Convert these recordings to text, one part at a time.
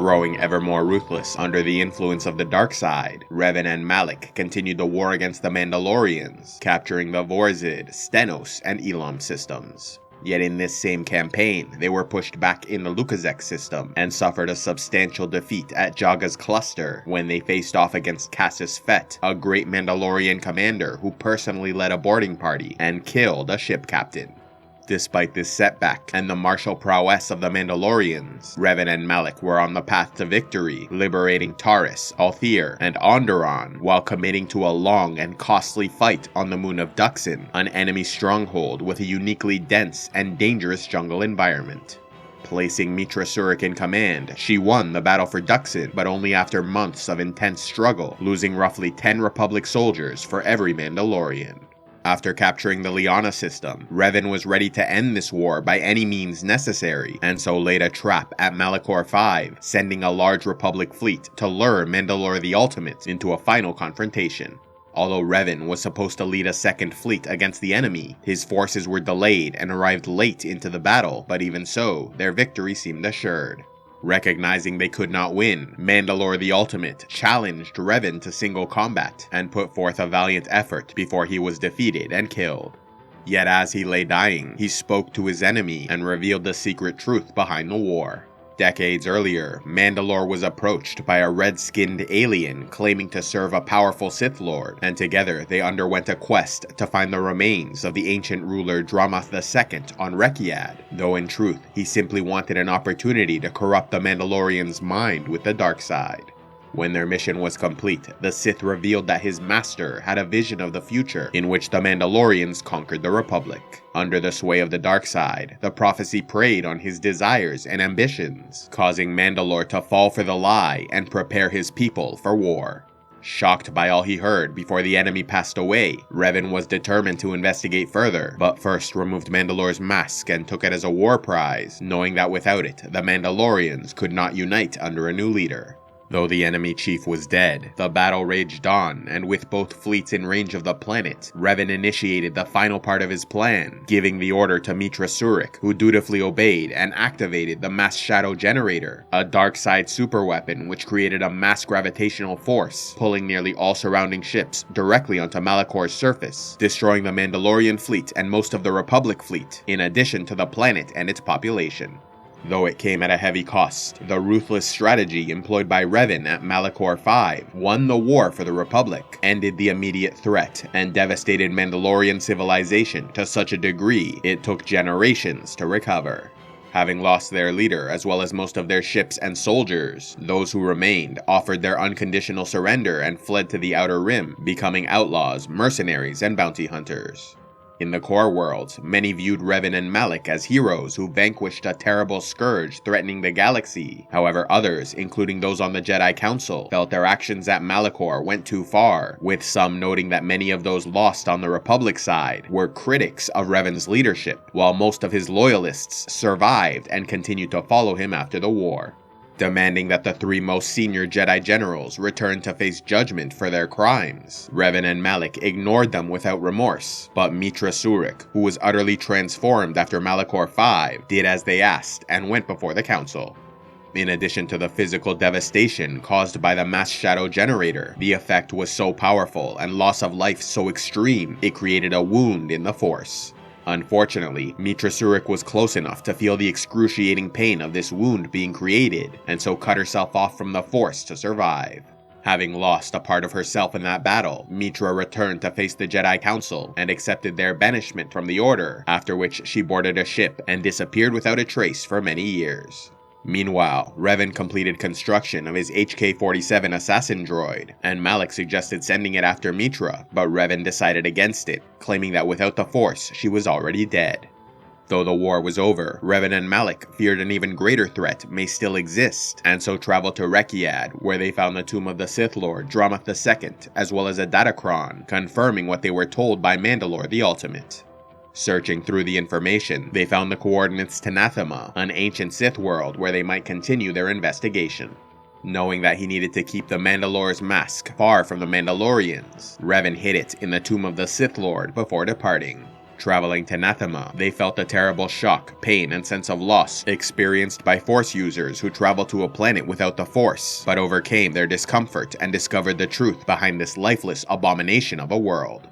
Growing ever more ruthless under the influence of the dark side, Revan and Malak continued the war against the Mandalorians, capturing the Vorzid, Stenos, and Elam systems. Yet in this same campaign, they were pushed back in the Lucasec system and suffered a substantial defeat at Jaga's cluster when they faced off against Cassis Fett, a great Mandalorian commander who personally led a boarding party and killed a ship captain. Despite this setback and the martial prowess of the Mandalorians, Revan and Malak were on the path to victory, liberating Taris, Althir, and Onderon, while committing to a long and costly fight on the moon of Duxin, an enemy stronghold with a uniquely dense and dangerous jungle environment. Placing Mitra Surik in command, she won the battle for Duxin, but only after months of intense struggle, losing roughly 10 Republic soldiers for every Mandalorian. After capturing the Liana system, Revan was ready to end this war by any means necessary, and so laid a trap at Malachor V, sending a large Republic fleet to lure Mandalore the Ultimate into a final confrontation. Although Revan was supposed to lead a second fleet against the enemy, his forces were delayed and arrived late into the battle, but even so, their victory seemed assured. Recognizing they could not win, Mandalore the Ultimate challenged Revan to single combat and put forth a valiant effort before he was defeated and killed. Yet as he lay dying, he spoke to his enemy and revealed the secret truth behind the war. Decades earlier, Mandalore was approached by a red-skinned alien claiming to serve a powerful Sith Lord, and together they underwent a quest to find the remains of the ancient ruler Dramath II on Rekiad, though in truth he simply wanted an opportunity to corrupt the Mandalorian's mind with the dark side. When their mission was complete, the Sith revealed that his master had a vision of the future in which the Mandalorians conquered the Republic. Under the sway of the dark side, the prophecy preyed on his desires and ambitions, causing Mandalore to fall for the lie and prepare his people for war. Shocked by all he heard before the enemy passed away, Revan was determined to investigate further, but first removed Mandalore's mask and took it as a war prize, knowing that without it, the Mandalorians could not unite under a new leader. Though the enemy chief was dead, the battle raged on, and with both fleets in range of the planet, Revan initiated the final part of his plan, giving the order to Mitra Surik, who dutifully obeyed and activated the Mass Shadow Generator, a dark side superweapon which created a mass gravitational force, pulling nearly all surrounding ships directly onto Malachor's surface, destroying the Mandalorian fleet and most of the Republic fleet, in addition to the planet and its population. Though it came at a heavy cost, the ruthless strategy employed by Revan at Malachor V won the war for the Republic, ended the immediate threat, and devastated Mandalorian civilization to such a degree it took generations to recover. Having lost their leader as well as most of their ships and soldiers, those who remained offered their unconditional surrender and fled to the Outer Rim, becoming outlaws, mercenaries, and bounty hunters. In the core worlds, many viewed Revan and Malak as heroes who vanquished a terrible scourge threatening the galaxy. However, others, including those on the Jedi Council, felt their actions at Malachor went too far, with some noting that many of those lost on the Republic side were critics of Revan's leadership, while most of his loyalists survived and continued to follow him after the war. Demanding that the three most senior Jedi generals return to face judgment for their crimes, Revan and Malak ignored them without remorse, but Mitra Surik, who was utterly transformed after Malachor V, did as they asked and went before the council. In addition to the physical devastation caused by the Mass Shadow Generator, the effect was so powerful and loss of life so extreme it created a wound in the Force. Unfortunately, Mitra Surik was close enough to feel the excruciating pain of this wound being created, and so cut herself off from the Force to survive. Having lost a part of herself in that battle, Mitra returned to face the Jedi Council and accepted their banishment from the Order, after which she boarded a ship and disappeared without a trace for many years. Meanwhile, Revan completed construction of his HK-47 assassin droid, and Malak suggested sending it after Mitra, but Revan decided against it, claiming that without the Force, she was already dead. Though the war was over, Revan and Malak feared an even greater threat may still exist, and so traveled to Rekiad, where they found the tomb of the Sith Lord Dramath II, as well as a Datacron, confirming what they were told by Mandalore the Ultimate. Searching through the information, they found the coordinates to Nathema, an ancient Sith world where they might continue their investigation. Knowing that he needed to keep the Mandalore's mask far from the Mandalorians, Revan hid it in the tomb of the Sith Lord before departing. Traveling to Nathema, they felt the terrible shock, pain, and sense of loss experienced by Force users who traveled to a planet without the Force, but overcame their discomfort and discovered the truth behind this lifeless abomination of a world.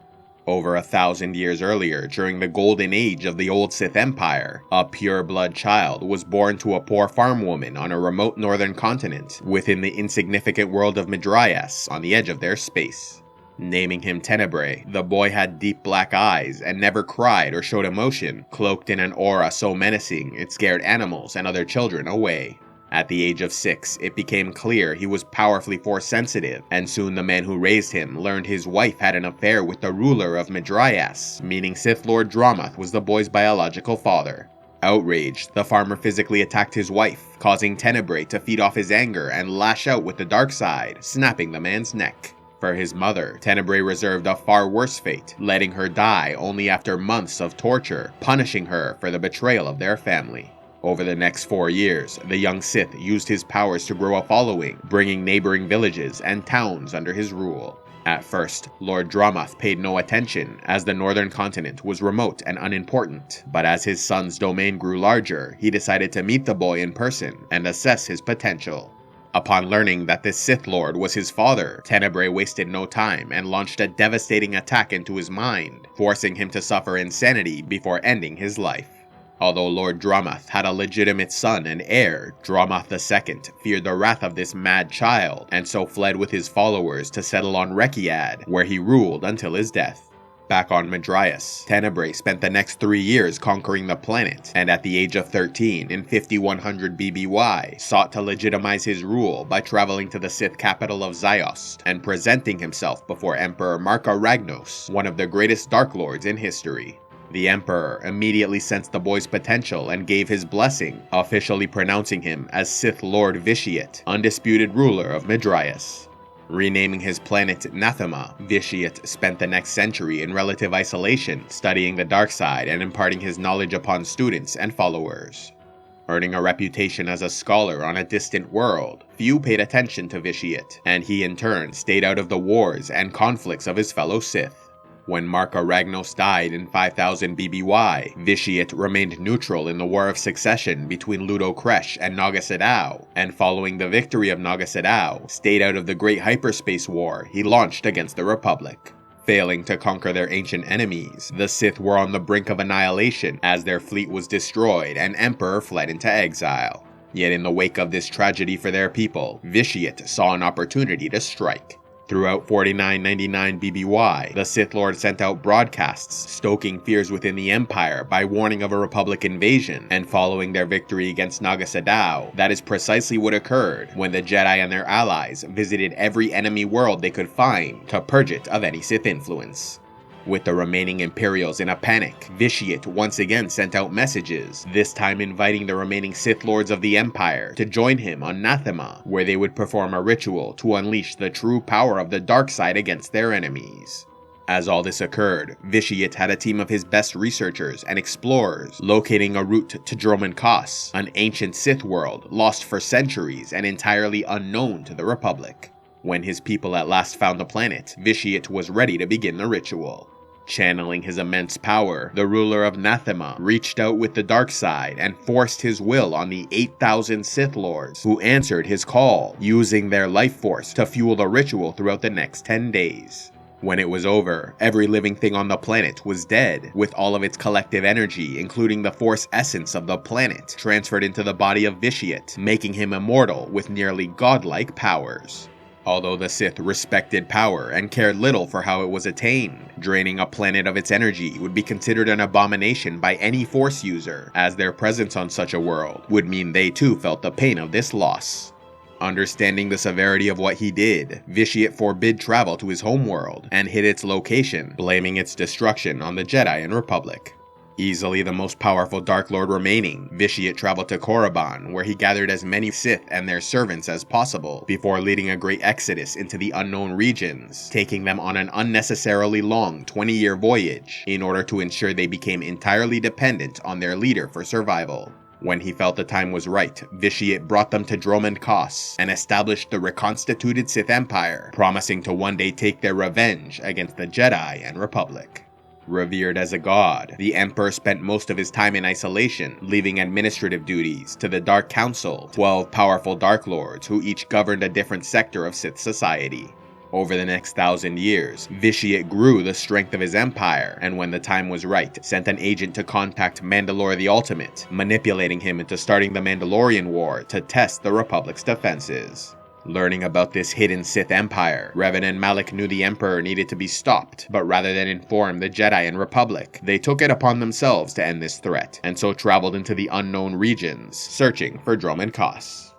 Over 1,000 years earlier, during the golden age of the old Sith Empire, a pure-blood child was born to a poor farm woman on a remote northern continent within the insignificant world of Midrias on the edge of their space. Naming him Tenebrae, the boy had deep black eyes and never cried or showed emotion, cloaked in an aura so menacing it scared animals and other children away. At the age of 6, it became clear he was powerfully Force-sensitive, and soon the man who raised him learned his wife had an affair with the ruler of Midrias, meaning Sith Lord Dromoth was the boy's biological father. Outraged, the farmer physically attacked his wife, causing Tenebrae to feed off his anger and lash out with the dark side, snapping the man's neck. For his mother, Tenebrae reserved a far worse fate, letting her die only after months of torture, punishing her for the betrayal of their family. Over the next 4 years, the young Sith used his powers to grow a following, bringing neighboring villages and towns under his rule. At first, Lord Dromoth paid no attention, as the northern continent was remote and unimportant, but as his son's domain grew larger, he decided to meet the boy in person and assess his potential. Upon learning that this Sith Lord was his father, Tenebrae wasted no time and launched a devastating attack into his mind, forcing him to suffer insanity before ending his life. Although Lord Dromoth had a legitimate son and heir, Dromoth II feared the wrath of this mad child, and so fled with his followers to settle on Rekiad, where he ruled until his death. Back on Midrias, Tenebrae spent the next 3 years conquering the planet, and at the age of 13, in 5100 BBY, sought to legitimize his rule by traveling to the Sith capital of Ziost, and presenting himself before Emperor MARKA Ragnos, one of the greatest Dark Lords in history. The Emperor immediately sensed the boy's potential and gave his blessing, officially pronouncing him as Sith Lord Vitiate, undisputed ruler of Midrias. Renaming his planet Nathema, Vitiate spent the next century in relative isolation, studying the dark side and imparting his knowledge upon students and followers. Earning a reputation as a scholar on a distant world, few paid attention to Vitiate, and he in turn stayed out of the wars and conflicts of his fellow Sith. When MARKA Ragnos died in 5000 BBY, Vitiate remained neutral in the War of Succession between Ludo Kresh and Naga Sadow, and following the victory of Naga Sadow, stayed out of the Great Hyperspace War he launched against the Republic. Failing to conquer their ancient enemies, the Sith were on the brink of annihilation as their fleet was destroyed and Emperor fled into exile. Yet in the wake of this tragedy for their people, Vitiate saw an opportunity to strike. Throughout 4999 BBY, the Sith Lord sent out broadcasts, stoking fears within the Empire by warning of a Republic invasion, and following their victory against Naga Sadow, that is precisely what occurred when the Jedi and their allies visited every enemy world they could find to purge it of any Sith influence. With the remaining Imperials in a panic, Vitiate once again sent out messages, this time inviting the remaining Sith Lords of the Empire to join him on Nathema, where they would perform a ritual to unleash the true power of the dark side against their enemies. As all this occurred, Vitiate had a team of his best researchers and explorers locating a route to Dromund Kaas, an ancient Sith world lost for centuries and entirely unknown to the Republic. When his people at last found the planet, Vitiate was ready to begin the ritual. Channeling his immense power, the ruler of Nathema reached out with the dark side and forced his will on the 8,000 Sith Lords who answered his call, using their life force to fuel the ritual throughout the next 10 days. When it was over, every living thing on the planet was dead, with all of its collective energy, including the force essence of the planet, transferred into the body of Vitiate, making him immortal with nearly godlike powers. Although the Sith respected power and cared little for how it was attained, draining a planet of its energy would be considered an abomination by any Force user, as their presence on such a world would mean they too felt the pain of this loss. Understanding the severity of what he did, Vitiate forbid travel to his homeworld and hid its location, blaming its destruction on the Jedi and Republic. Easily the most powerful Dark Lord remaining, Vitiate traveled to Korriban, where he gathered as many Sith and their servants as possible, before leading a great exodus into the unknown regions, taking them on an unnecessarily long 20-year voyage, in order to ensure they became entirely dependent on their leader for survival. When he felt the time was right, Vitiate brought them to Dromund Kaas and established the Reconstituted Sith Empire, promising to one day take their revenge against the Jedi and Republic. Revered as a god, the Emperor spent most of his time in isolation, leaving administrative duties to the Dark Council, 12 powerful Dark Lords who each governed a different sector of Sith society. Over the next 1,000 years, Vitiate grew the strength of his empire, and when the time was right, sent an agent to contact Mandalore the Ultimate, manipulating him into starting the Mandalorian War to test the Republic's defenses. Learning about this hidden Sith Empire, Revan and Malak knew the Emperor needed to be stopped, but rather than inform the Jedi and Republic, they took it upon themselves to end this threat, and so traveled into the unknown regions, searching for Dromund Kaas.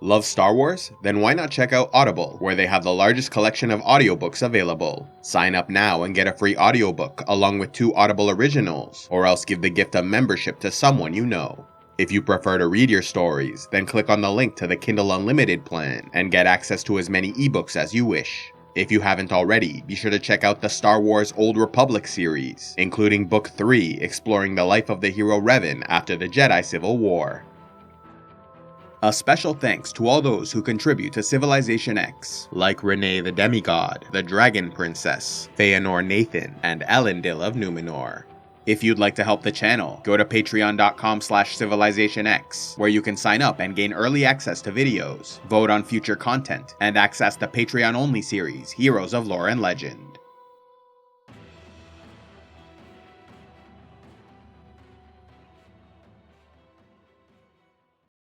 Love Star Wars? Then why not check out Audible, where they have the largest collection of audiobooks available. Sign up now and get a free audiobook along with 2 Audible originals, or else give the gift of membership to someone you know. If you prefer to read your stories, then click on the link to the Kindle Unlimited plan and get access to as many ebooks as you wish. If you haven't already, be sure to check out the Star Wars Old Republic series, including Book 3 exploring the life of the hero Revan after the Jedi Civil War. A special thanks to all those who contribute to Civilization X, like Renee the Demigod, the Dragon Princess, Feanor Nathan, and Elendil of Numenor. If you'd like to help the channel, go to patreon.com/civilizationx, where you can sign up and gain early access to videos, vote on future content, and access the Patreon-only series, Heroes of Lore and Legend.